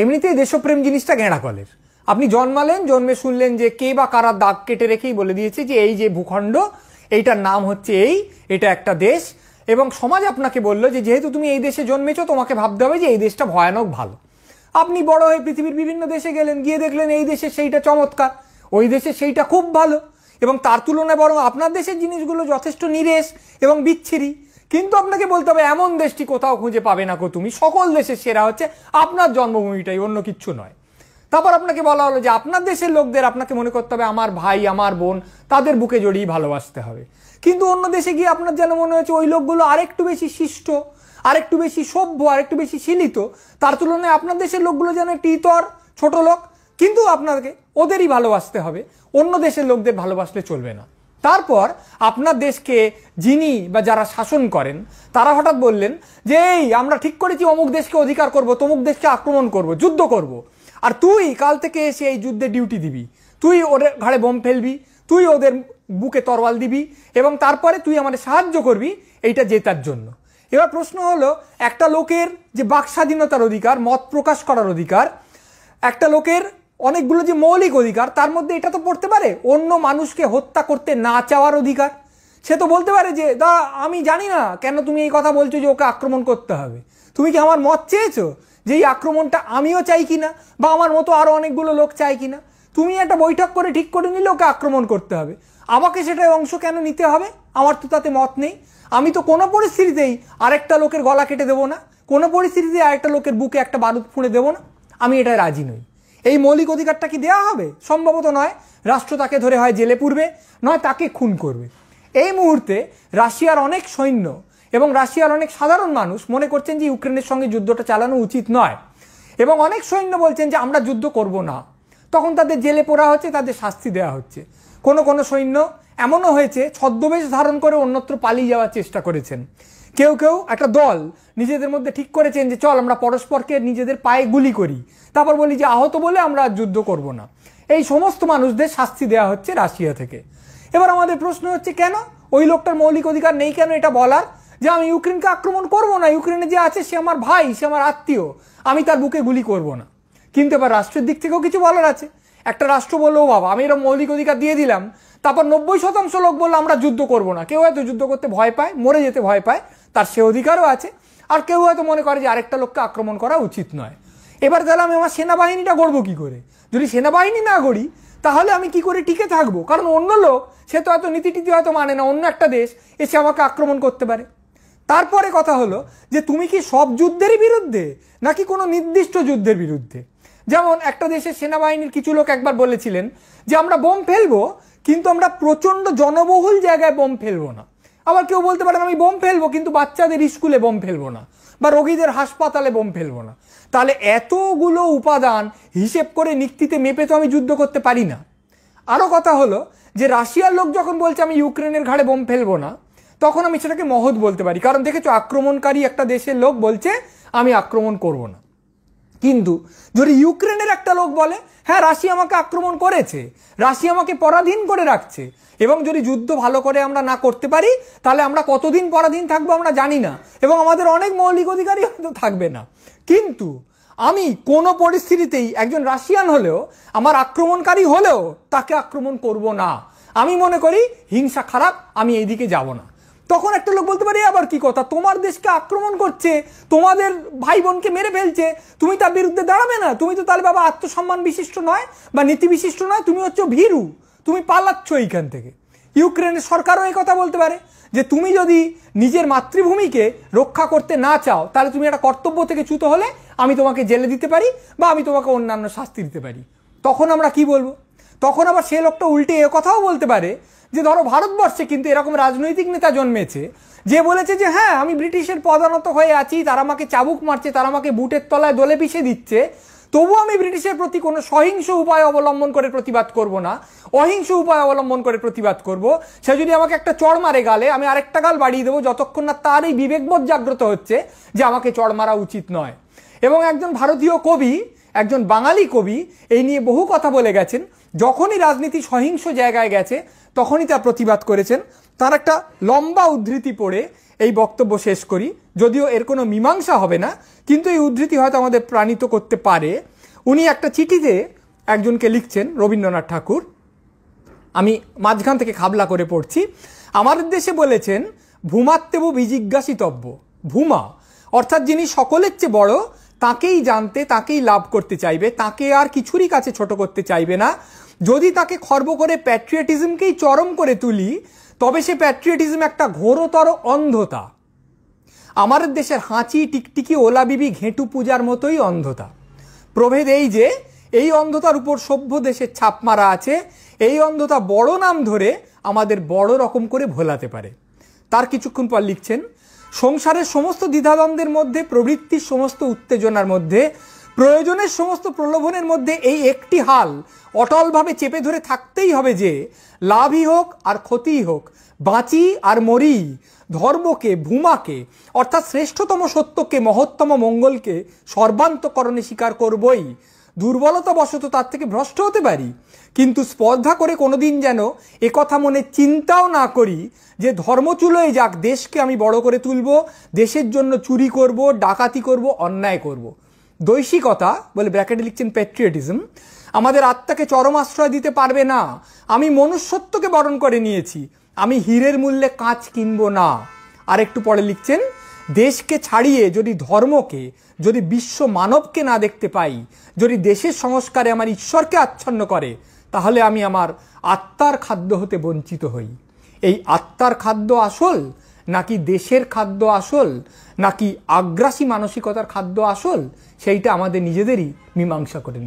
এমনিতেই দেশপ্রেম জিনিসটা ঘেঁড়া কলের। আপনি জন্মালেন, জন্মে শুনলেন যে কে বা কারা দাগ কেটে রেখেই বলে দিয়েছে যে এই যে ভূখণ্ড এইটার নাম হচ্ছে এটা একটা দেশ, এবং সমাজ আপনাকে বললো যে যেহেতু তুমি এই দেশে জন্মেছো তোমাকে ভাবতে হবে যে এই দেশটা ভয়ানক ভালো। আপনি বড় হয়ে পৃথিবীর বিভিন্ন দেশে গেলেন, গিয়ে দেখলেন এই দেশে সেইটা চমৎকার, ওই দেশে সেইটা খুব ভালো, এবং তার তুলনায় বরং আপনার দেশের জিনিসগুলো যথেষ্ট নিরেশ এবং বিচ্ছিরি। কিন্তু আপনাকে বলতে হবে এমন দেশটি কোথাও খুঁজে পাবে না কো তুমি, সকল দেশের সেরা হচ্ছে আপনার জন্মভূমিটাই, অন্য কিচ্ছু নয়। তারপর আপনাকে বলা হলো যে আপনার দেশের লোকদের আপনাকে মনে করতে হবে আমার ভাই আমার বোন, তাদের বুকে জড়িয়ে ভালোবাসতে হবে। কিন্তু অন্য দেশে গিয়ে আপনার যেন মনে হচ্ছে ওই লোকগুলো আরেকটু বেশি শিষ্ট, আরেকটু বেশি সভ্য, আরেকটু বেশি শিলিত, তার তুলনায় আপনার দেশের লোকগুলো যেন একটু ইতর ছোট লোক, কিন্তু আপনাকে ওদেরই ভালোবাসতে হবে, অন্য দেশের লোকদের ভালোবাসলে চলবে না। তারপর আপনার দেশকে যিনি বা যারা শাসন করেন তারা হঠাৎ বললেন যে এই আমরা ঠিক করেছি অমুক দেশকে অধিকার করব, তমুক দেশকে আক্রমণ করব, যুদ্ধ করব, আর তুই কাল থেকে এসে এই যুদ্ধে ডিউটি দিবি, তুই ওদের ঘাড়ে বোম ফেলবি, তুই ওদের বুকে তরোয়াল দিবি, এবং তারপরে তুই আমাদের সাহায্য করবি এইটা জেতার জন্য। এবার প্রশ্ন হলো, একটা লোকের যে বাক স্বাধীনতার অধিকার, মত প্রকাশ করার অধিকার, একটা লোকের অনেকগুলো যে মৌলিক অধিকার, তার মধ্যে এটা তো পড়তে পারে অন্য মানুষকে হত্যা করতে না চাওয়ার অধিকার। সে তো বলতে পারে যে দা আমি জানি না কেন তুমি এই কথা বলছো যে ওকে আক্রমণ করতে হবে, তুমি কি আমার মত চেয়েছো যে এই আক্রমণটা আমিও চাই কিনা, বা আমার মতো আরো অনেকগুলো লোক চাই কিনা? তুমি একটা বৈঠক করে ঠিক করে নিলে ওকে আক্রমণ করতে হবে, আমাকে সেটার অংশ কেন নিতে হবে? আমার তো তাতে মত নেই। আমি তো কোনো পরিস্থিতিতেই আরেকটা লোকের গলা কেটে দেবো না, কোনো পরিস্থিতিতে আরেকটা লোকের বুকে একটা বারুদ ফুঁড়ে দেবো না, আমি এটাই রাজি নই। এই মৌলিক অধিকারটা কি দেওয়া হবে? সম্ভবত নয়। রাষ্ট্র তাকে ধরে হয় জেলে পুরবে, নয় তাকে খুন করবে। এই মুহূর্তে রাশিয়ার অনেক সৈন্য এবং রাশিয়ার অনেক সাধারণ মানুষ মনে করছেন যে ইউক্রেনের সঙ্গে যুদ্ধটা চালানো উচিত নয়, এবং অনেক সৈন্য বলছেন যে আমরা যুদ্ধ করব না। তখন তাদের জেলে পোড়া হচ্ছে, তাদের শাস্তি দেওয়া হচ্ছে। কোনো কোনো সৈন্য এমনও হয়েছে ছদ্মবেশ ধারণ করে অন্যত্র পালিয়ে যাওয়ার চেষ্টা করেছেন। কেউ কেউ একটা দল নিজেদের মধ্যে ঠিক করেছেন যে চল আমরা পরস্পরকে নিজেদের পায়ে গুলি করি, তারপর বলি যে আহত বলে আমরা যুদ্ধ করব না। এই সমস্ত মানুষদের শাস্তি দেওয়া হচ্ছে রাশিয়া থেকে। এবার আমাদের প্রশ্ন হচ্ছে কেন ওই লোকটার মৌলিক অধিকার নেই কেন এটা বলার যে আমি ইউক্রেনকে আক্রমণ করব না, ইউক্রেনে যে আছে সে আমার ভাই, সে আমার আত্মীয়, আমি তার বুকে গুলি করব না। কিন্তু এবার রাষ্ট্রের দিক থেকেও কিছু বলার আছে। একটা রাষ্ট্র বললো ও বাবা আমি এরকম মৌলিক অধিকার দিয়ে দিলাম, তারপর 90% লোক বললো আমরা যুদ্ধ করব না। কেউ হয়তো যুদ্ধ করতে ভয় পায়, মরে যেতে ভয় পায়, তার সে অধিকারও আছে। আর কেউ হয়তো মনে করে যে আরেকটা লোককে আক্রমণ করা উচিত নয়। এবার তাহলে আমি আমার সেনাবাহিনীটা গড়বো কি করে? যদি সেনাবাহিনী না গড়ি তাহলে আমি কি করে টিকে থাকবো? কারণ অন্য লোক সে তো হয়তো নীতিটিতি হয়তো মানে না, অন্য একটা দেশ এসে আমাকে আক্রমণ করতে পারে। তারপরে কথা হলো যে তুমি কি সব যুদ্ধেরই বিরুদ্ধে নাকি কোনো নির্দিষ্ট যুদ্ধের বিরুদ্ধে? যেমন একটা দেশের সেনাবাহিনীর কিছু লোক একবার বলেছিলেন যে আমরা বোম ফেলবো, কিন্তু আমরা প্রচণ্ড জনবহুল জায়গায় বোম ফেলবো না। আবার কেউ বলতে পারেন আমি বোম ফেলবো কিন্তু বাচ্চাদের স্কুলে বোম ফেলবো না, বা রোগীদের হাসপাতালে বোম ফেলবো না। তাহলে এতগুলো উপাদান হিসেব করে নিক্তিতে মেপে তো আমি যুদ্ধ করতে পারি না। আরও কথা হলো যে রাশিয়ার লোক যখন বলছে আমি ইউক্রেনের ঘাড়ে বোম ফেলবো না, তখন আমি সেটাকে মহৎ বলতে পারি, কারণ দেখেছো আক্রমণকারী একটা দেশের লোক বলছে আমি আক্রমণ করব না। কিন্তু যদি ইউক্রেনের একটা লোক বলে হ্যাঁ রাশিয়া আমাকে আক্রমণ করেছে, রাশিয়া আমাকে পরাধীন করে রাখছে, এবং যদি যুদ্ধ ভালো করে আমরা না করতে পারি তাহলে আমরা কতদিন পরাধীন থাকবো আমরা জানি না, এবং আমাদের অনেক মৌলিক অধিকারই হয়তো থাকবে না, কিন্তু আমি কোনো পরিস্থিতিতেই একজন রাশিয়ান হলেও আমার আক্রমণকারী হলেও তাকে আক্রমণ করব না। আমি মনে করি হিংসা খারাপ, আমি এইদিকে যাব না। তখন একটা লোক বলতে পারে আবার কি কথা, তোমার দেশকে আক্রমণ করছে, তোমাদের ভাই বোনকে মেরে ফেলছে, তুমি তার বিরুদ্ধে দাঁড়াবে না? তুমি তো তাহলে বাবা আত্মসম্মান বিশিষ্ট নয় বা নীতি বিশিষ্ট নয়, তুমি হচ্ছে ভীরু, তুমি পালাচ্ছ এইখান থেকে। ইউক্রেনের সরকারও এই কথা বলতে পারে যে তুমি যদি নিজের মাতৃভূমিকে রক্ষা করতে না চাও তাহলে তুমি একটা কর্তব্য থেকে চ্যুত হলে আমি তোমাকে জেলে দিতে পারি বা আমি তোমাকে অন্যান্য শাস্তি দিতে পারি। তখন আমরা কি বলবো? তখন আবার সে লোকটা উল্টে এ কথাও বলতে পারে যে ধরো ভারতবর্ষে কিন্তু এরকম রাজনৈতিক নেতা জন্মেছে যে বলেছে যে হ্যাঁ আমি ব্রিটিশের পদানত হয়ে আছি, তারা আমাকে চাবুক মারছে, তারা আমাকে বুটের তলায় দোলে পিষে দিচ্ছে, তবু আমি ব্রিটিশের প্রতি কোনো সহিংস উপায় অবলম্বন করে প্রতিবাদ করব না, অহিংস উপায় অবলম্বন করে প্রতিবাদ করব। সে যদি আমাকে একটা চড় মারে গালে, আমি আরেকটা গাল বাড়িয়ে দেবো যতক্ষণ না তার এই বিবেকবোধ জাগ্রত হচ্ছে যে আমাকে চড় মারা উচিত নয়। এবং একজন ভারতীয় কবি, একজন বাঙালি কবি এই নিয়ে বহু কথা বলে গেছেন। যখনই রাজনীতি সহিংস জায়গায় গেছে তখনই তা প্রতিবাদ করেছেন। তার একটা লম্বা উদ্ধৃতি পড়ে এই বক্তব্য শেষ করি, যদিও এর কোনো মীমাংসা হবে না, কিন্তু এই উদ্ধৃতি হয়তো আমাদের প্রাণিত করতে পারে। উনি একটা চিঠিতে একজনকে লিখছেন, রবীন্দ্রনাথ ঠাকুর, আমি মাঝখান থেকে খাবলা করে পড়ছি। আমাদের দেশে বলেছেন, ভূমাত্মেব বিজিজ্ঞাসিতব্য। ভূমা অর্থাৎ যিনি সকলের চেয়ে বড়, তাকেই জানতে, তাকেই লাভ করতে চাইবে, তাকে আর কিছুরই কাছে ছোট করতে চাইবে না। যদি তাকে খর্ব করে প্যাট্রিয়টিজমকেই চরম করে তুলি, তবে সে প্যাট্রিয়টিজম একটা ঘোরতর অন্ধতা। আমাদের দেশের হাঁচি, টিকটিকি, ওলা বিবি, ঘেঁটু পূজার মতোই অন্ধতা। প্রভেদ এই যে এই অন্ধতার উপর সভ্য দেশের ছাপ মারা আছে। এই অন্ধতা বড় নাম ধরে আমাদের বড় রকম করে ভোলাতে পারে। তার কিছুক্ষণ পর লিখছেন, সংসারের সমস্ত দ্বিধাদ্বন্দ্বের মধ্যে, প্রবৃত্তির সমস্ত উত্তেজনার মধ্যে, প্রয়োজনের সমস্ত প্রলোভনের মধ্যে এই একটি হাল অটলভাবে চেপে ধরে থাকতেই হবে যে লাভই হোক আর ক্ষতিই হোক, বাঁচি আর মরি, ধর্মকে, ভূমাকে অর্থাৎ শ্রেষ্ঠতম সত্যকে, মহত্তম মঙ্গলকে সর্বান্তকরণে স্বীকার করবই। দুর্বলতা বশত তার থেকে ভ্রষ্ট হতে পারি, কিন্তু স্পর্ধা করে কোনোদিন যেন একথা মনে চিন্তাও না করি যে ধর্মচুলোয় যাক, দেশকে আমি বড় করে তুলব, দেশের জন্য চুরি করব, ডাকাতি করব, অন্যায় করব। দৈশিকতা বলে ব্র্যাকেটে লিখছেন প্যাট্রিয়টিজম আমাদের আত্মাকে চরম আশ্রয় দিতে পারবে না। আমি মনুষ্যত্বকে বরণ করে নিয়েছি, আমি হীরের মূল্যে কাঁচ কিনব না। আর একটু পরে লিখছেন, দেশকে ছাড়িয়ে যদি ধর্মকে, যদি বিশ্ব মানবকে না দেখতে পাই, যদি দেশের সংস্কারে আমার ঈশ্বরকে আচ্ছন্ন করে, তাহলে আমি আমার আত্মার খাদ্য হতে বঞ্চিত হই। এই আত্মার খাদ্য আসল, নাকি দেশের খাদ্য আসল, নাকি আগ্রাসী মানসিকতার খাদ্য আসল, সেইটা আমাদের নিজেদেরই মীমাংসা করে নিই।